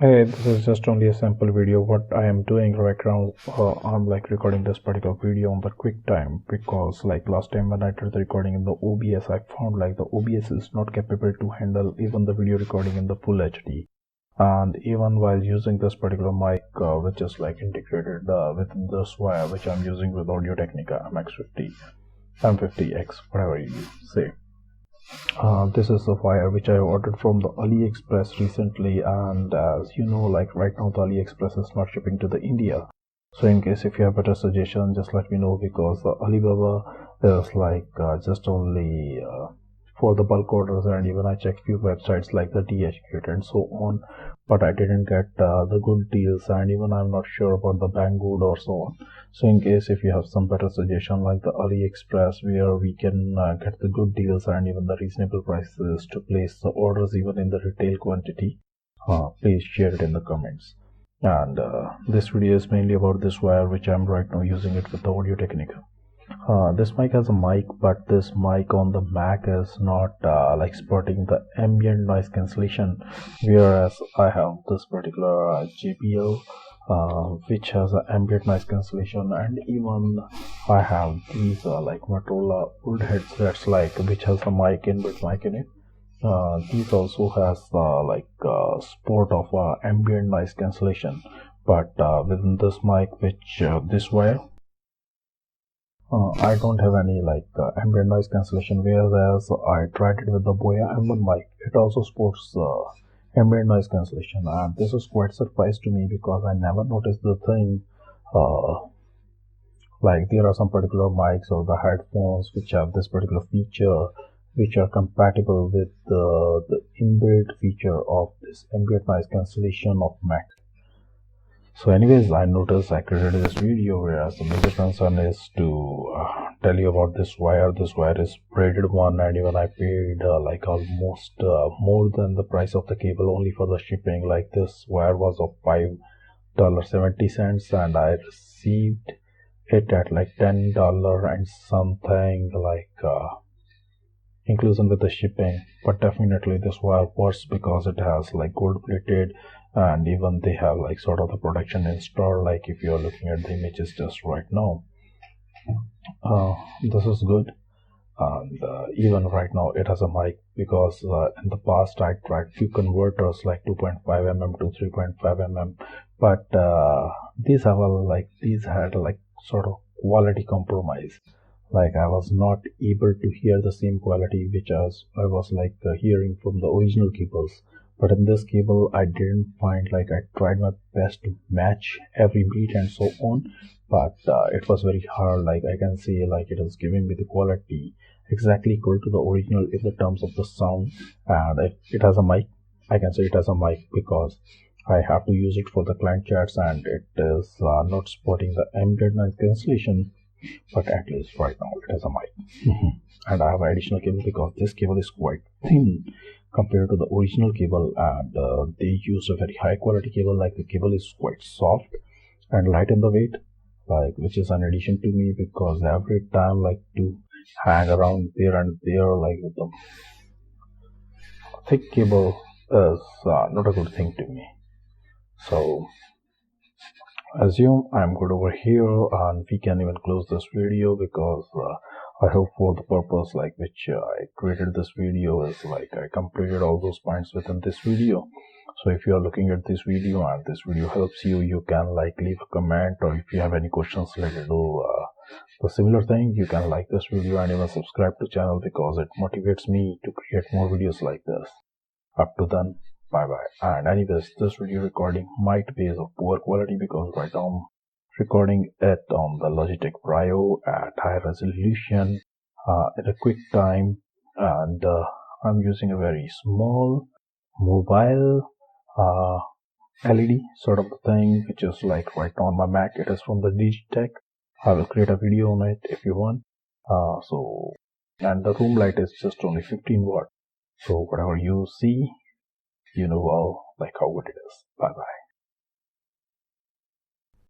Hey, this is just only a sample video. What I am doing right now, I'm like recording this particular video on the QuickTime because like last time when I did the recording in the OBS, I found like the OBS is not capable to handle even the video recording in the full HD. And even while using this particular mic, which is like integrated within this wire, which I'm using with Audio Technica MX50, M50X, whatever you say. This is a wire which I ordered from the AliExpress recently, and as you know, like right now the AliExpress is not shipping to the India. So in case if you have better suggestion, just let me know, because Alibaba is like just only for the bulk orders, and even I checked few websites like the DHgate and so on, but I didn't get the good deals, and even I'm not sure about the Banggood or so on. So in case if you have some better suggestion like the AliExpress where we can get the good deals and even the reasonable prices to place the orders even in the retail quantity, please share it in the comments. And this video is mainly about this wire which I'm right now using it with the Audio Technica. This mic has a mic, but this mic on the Mac is not like supporting the ambient noise cancellation, whereas I have this particular JBL which has an ambient noise cancellation, and even I have these like Motorola old headsets like which has a mic in it. These also has like support of ambient noise cancellation, but within this mic, which this wire, I don't have any like ambient noise cancellation, whereas I tried it with the Boya M1 mic. It also supports ambient noise cancellation, and this is quite surprise to me because I never noticed the thing. Like there are some particular mics or the headphones which have this particular feature, which are compatible with the inbuilt feature of this ambient noise cancellation of Mac. So anyways, I noticed I created this video, whereas the major concern is to tell you about this wire. This wire is braided one, and even I paid like almost more than the price of the cable only for the shipping. Like this wire was of $5.70, and I received it at like $10 and something, like inclusion with the shipping. But definitely this wire works because it has like gold plated, and even they have like sort of the production installed, like if you are looking at the images just right now. This is good, and even right now it has a mic, because in the past I tried few converters like 2.5 mm to 3.5 mm, but these have a like these had like sort of quality compromise. Like I was not able to hear the same quality which I was like hearing from the original cables. But in this cable I didn't find, like I tried my best to match every beat and so on, but it was very hard. Like I can see like it is giving me the quality exactly equal to the original in the terms of the sound. And if it has a mic, I can say it has a mic because I have to use it for the client chats, and it is not supporting the ambient noise cancellation, but at least right now it has a mic. And I have an additional cable because this cable is quite thin compared to the original cable, and they use a very high quality cable. Like the cable is quite soft and light in the weight, like which is an addition to me, because every time like to hang around there and there like with the thick cable is not a good thing to me. So assume I'm good over here, and we can even close this video, because I hope for the purpose like which I created this video is like I completed all those points within this video. So if you are looking at this video and this video helps you, you can like leave a comment, or if you have any questions related to the similar thing, you can like this video and even subscribe to channel, because it motivates me to create more videos like this. Up to then, bye bye. And anyways, this video recording might be of poor quality because right now I'm recording it on the Logitech Brio at high resolution at a quick time, and I'm using a very small mobile LED sort of thing, which is like right now on my Mac. It is from the Digitech. I will create a video on it if you want. And the room light is just only 15 watt. So whatever you see, you know well like how good it is. Bye bye.